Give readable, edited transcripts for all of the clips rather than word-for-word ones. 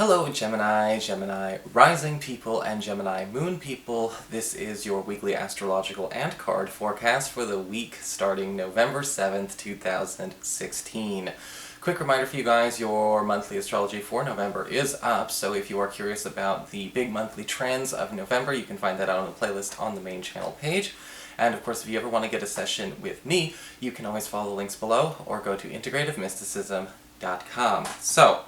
Hello Gemini, Gemini rising people, and Gemini moon people. This is your weekly astrological and card forecast for the week starting November 7th, 2016. Quick reminder for you guys, your monthly astrology for November is up, so if you are curious about the big monthly trends of November, you can find that out on the playlist on the main channel page. And of course, if you ever want to get a session with me, you can always follow the links below or go to integrativemysticism.com. So,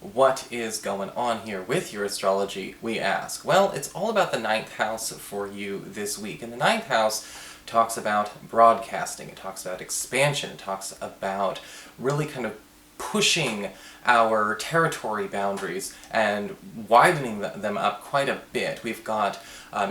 what is going on here with your astrology, we ask? Well, it's all about the 9th house for you this week. And the 9th house talks about broadcasting, it talks about expansion, it talks about really kind of pushing our territory boundaries and widening them up quite a bit. We've got,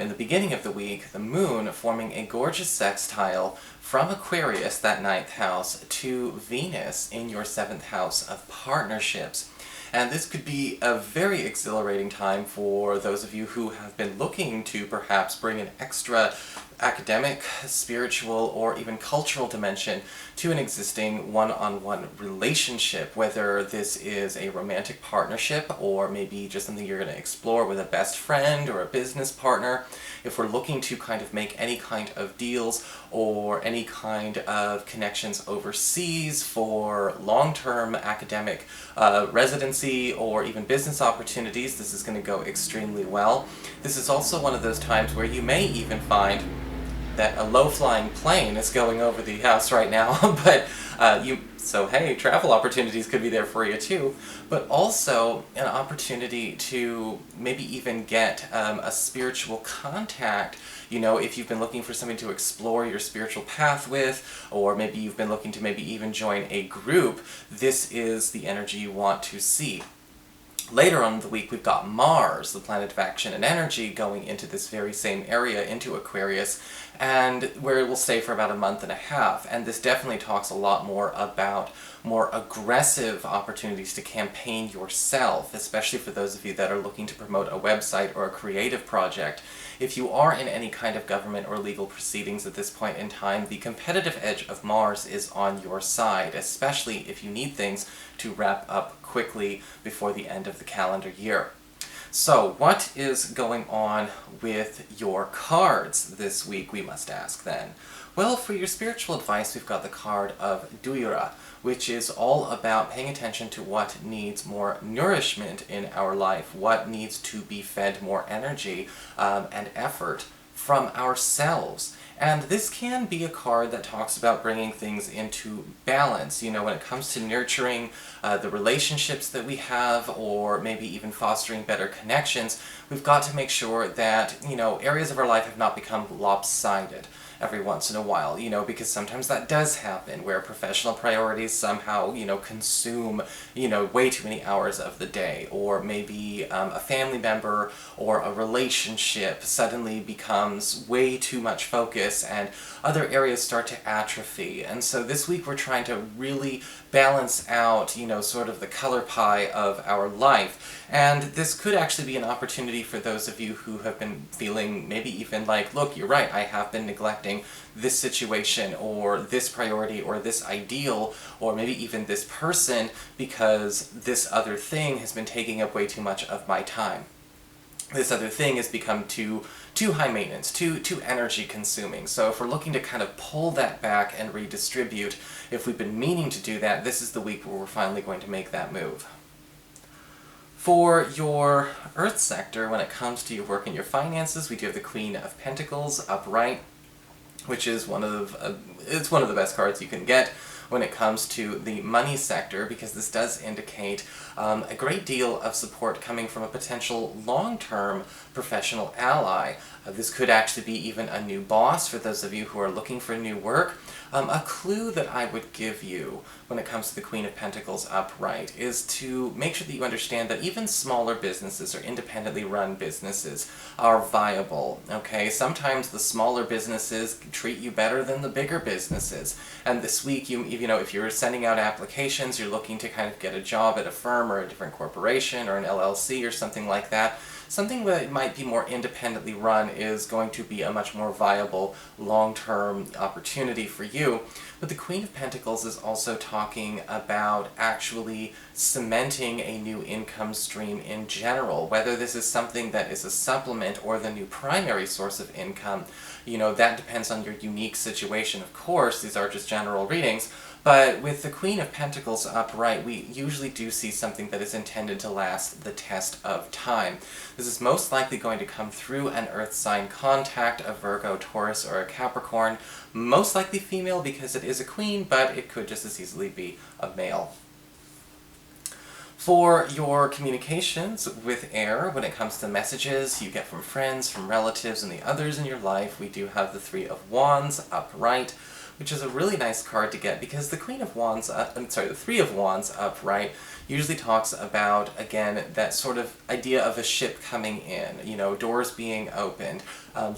in the beginning of the week, the moon forming a gorgeous sextile from Aquarius, that 9th house, to Venus in your 7th house of partnerships. And this could be a very exhilarating time for those of you who have been looking to perhaps bring an extra academic, spiritual, or even cultural dimension to an existing one-on-one relationship, whether this is a romantic partnership or maybe just something you're going to explore with a best friend or a business partner. If we're looking to kind of make any kind of deals or any kind of connections overseas for long-term academic residency or even business opportunities, this is going to go extremely well. This is also one of those times where you may even find that a low-flying plane is going over the house right now, but so hey, travel opportunities could be there for you too, but also an opportunity to maybe even get a spiritual contact. You know, if you've been looking for something to explore your spiritual path with, or maybe you've been looking to maybe even join a group, this is the energy you want to see. Later on in the week, we've got Mars, the planet of action and energy, going into this very same area, into Aquarius, and where it will stay for about a month and a half. And this definitely talks a lot more about more aggressive opportunities to campaign yourself, especially for those of you that are looking to promote a website or a creative project. If you are in any kind of government or legal proceedings at this point in time, the competitive edge of Mars is on your side, especially if you need things to wrap up quickly before the end of the calendar year. So, what is going on with your cards this week, we must ask then? Well, for your spiritual advice, we've got the card of Duira, which is all about paying attention to what needs more nourishment in our life, what needs to be fed more energy and effort from ourselves. And this can be a card that talks about bringing things into balance. You know, when it comes to nurturing the relationships that we have, or maybe even fostering better connections, we've got to make sure that, you know, areas of our life have not become lopsided every once in a while, you know, because sometimes that does happen, where professional priorities somehow, you know, consume, you know, way too many hours of the day, or maybe a family member or a relationship suddenly becomes way too much focus and other areas start to atrophy. And so this week we're trying to really balance out, you know, sort of the color pie of our life. And this could actually be an opportunity for those of you who have been feeling maybe even like, look, you're right, I have been neglecting this situation or this priority or this ideal or maybe even this person because this other thing has been taking up way too much of my time. This other thing has become too high maintenance, too energy consuming. So if we're looking to kind of pull that back and redistribute, if we've been meaning to do that, this is the week where we're finally going to make that move. For your Earth sector, when it comes to your work and your finances, we do have the Queen of Pentacles upright, which is one of the best cards you can get when it comes to the money sector, because this does indicate a great deal of support coming from a potential long-term professional ally. This could actually be even a new boss for those of you who are looking for new work. A clue that I would give you when it comes to the Queen of Pentacles upright is to make sure that you understand that even smaller businesses or independently run businesses are viable, okay? Sometimes the smaller businesses treat you better than the bigger businesses. And this week, you know, if you're sending out applications, you're looking to kind of get a job at a firm or a different corporation or an LLC or something like that, something that might be more independently run is going to be a much more viable long-term opportunity for you. But the Queen of Pentacles is also talking about actually cementing a new income stream in general, whether this is something that is a supplement or the new primary source of income. That depends on your unique situation, of course. These are just general readings. But with the Queen of Pentacles upright, we usually do see something that is intended to last the test of time. This is most likely going to come through an earth sign contact, a Virgo, Taurus, or a Capricorn. Most likely female because it is a queen, but it could just as easily be a male. For your communications with air, when it comes to messages you get from friends, from relatives, and the others in your life, we do have the Three of Wands upright, which is a really nice card to get because the Three of Wands upright usually talks about, again, that sort of idea of a ship coming in, doors being opened,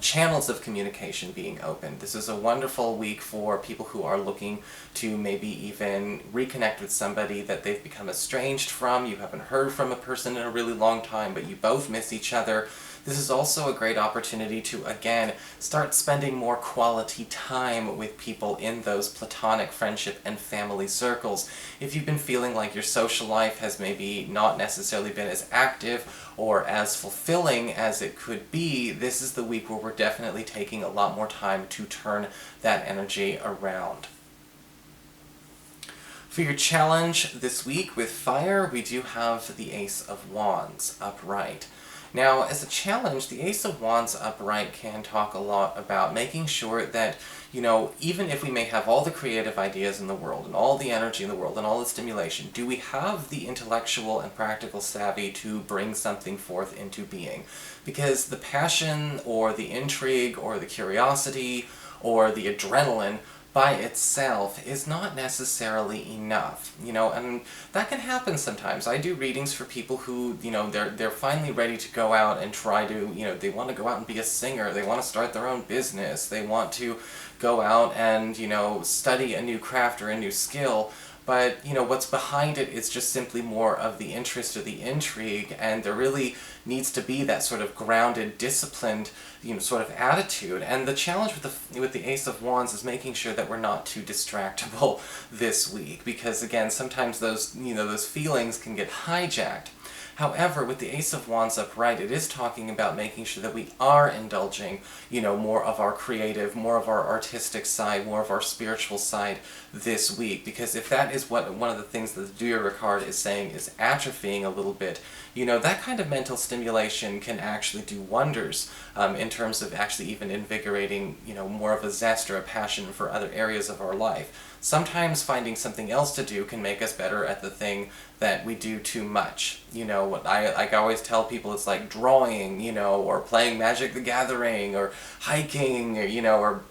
channels of communication being opened. This is a wonderful week for people who are looking to maybe even reconnect with somebody that they've become estranged from. You haven't heard from a person in a really long time, but you both miss each other. This is also a great opportunity to, again, start spending more quality time with people in those platonic friendship and family circles. If you've been feeling like your social life has maybe not necessarily been as active or as fulfilling as it could be, this is the week where we're definitely taking a lot more time to turn that energy around. For your challenge this week with fire, we do have the Ace of Wands upright. Now, as a challenge, the Ace of Wands upright can talk a lot about making sure that, even if we may have all the creative ideas in the world, and all the energy in the world, and all the stimulation, do we have the intellectual and practical savvy to bring something forth into being? Because the passion, or the intrigue, or the curiosity, or the adrenaline by itself is not necessarily enough, and that can happen sometimes. I do readings for people who, they're finally ready to go out and try to, they want to go out and be a singer, they want to start their own business, they want to go out and, study a new craft or a new skill, but, what's behind it is just simply more of the interest or the intrigue, and there really needs to be that sort of grounded, disciplined, sort of attitude. And the challenge with the Ace of Wands is making sure that we're not too distractible this week, because again, sometimes those, those feelings can get hijacked. However, with the Ace of Wands upright, it is talking about making sure that we are indulging, more of our creative, more of our artistic side, more of our spiritual side this week. Because if that is what one of the things that the Doer card is saying is atrophying a little bit, that kind of mental stimulation can actually do wonders in terms of actually even invigorating, more of a zest or a passion for other areas of our life. Sometimes finding something else to do can make us better at the thing that we do too much. What I always tell people, it's like drawing, or playing Magic the Gathering, or hiking, or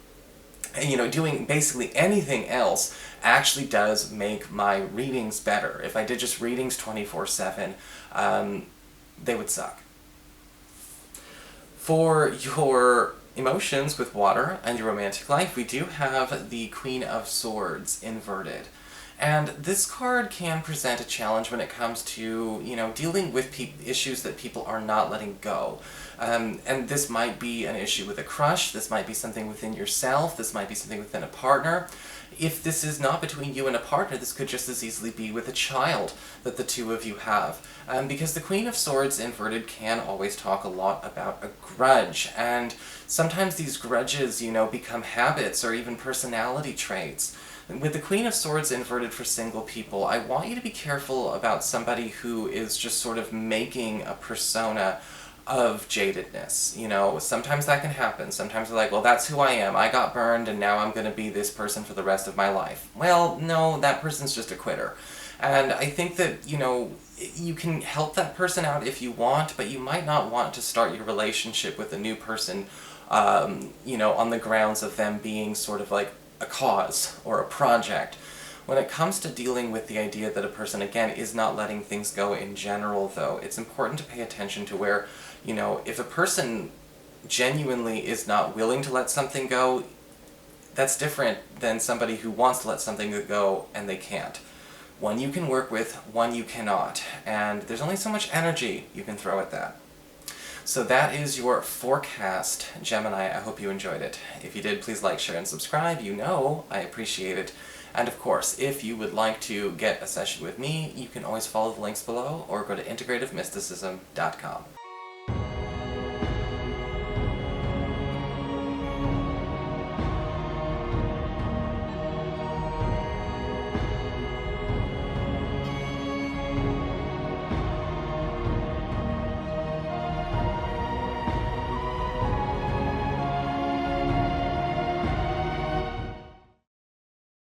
doing basically anything else actually does make my readings better. If I did just readings 24/7, they would suck. For your emotions with water and your romantic life, we do have the Queen of Swords inverted. And this card can present a challenge when it comes to, dealing with issues that people are not letting go. And this might be an issue with a crush, this might be something within yourself, this might be something within a partner. If this is not between you and a partner, this could just as easily be with a child that the two of you have. Because the Queen of Swords inverted can always talk a lot about a grudge, and sometimes these grudges, become habits or even personality traits. With the Queen of Swords inverted for single people, I want you to be careful about somebody who is just sort of making a persona of jadedness. Sometimes that can happen. Sometimes they're like, well, that's who I am. I got burned and now I'm going to be this person for the rest of my life. Well, no, that person's just a quitter. And I think that, you can help that person out if you want, but you might not want to start your relationship with a new person, on the grounds of them being sort of like a cause or a project. When it comes to dealing with the idea that a person, again, is not letting things go in general, though, it's important to pay attention to where, if a person genuinely is not willing to let something go, that's different than somebody who wants to let something go and they can't. One you can work with, one you cannot, and there's only so much energy you can throw at that. So that is your forecast, Gemini. I hope you enjoyed it. If you did, please like, share, and subscribe. You know I appreciate it. And of course, if you would like to get a session with me, you can always follow the links below or go to integrativemysticism.com.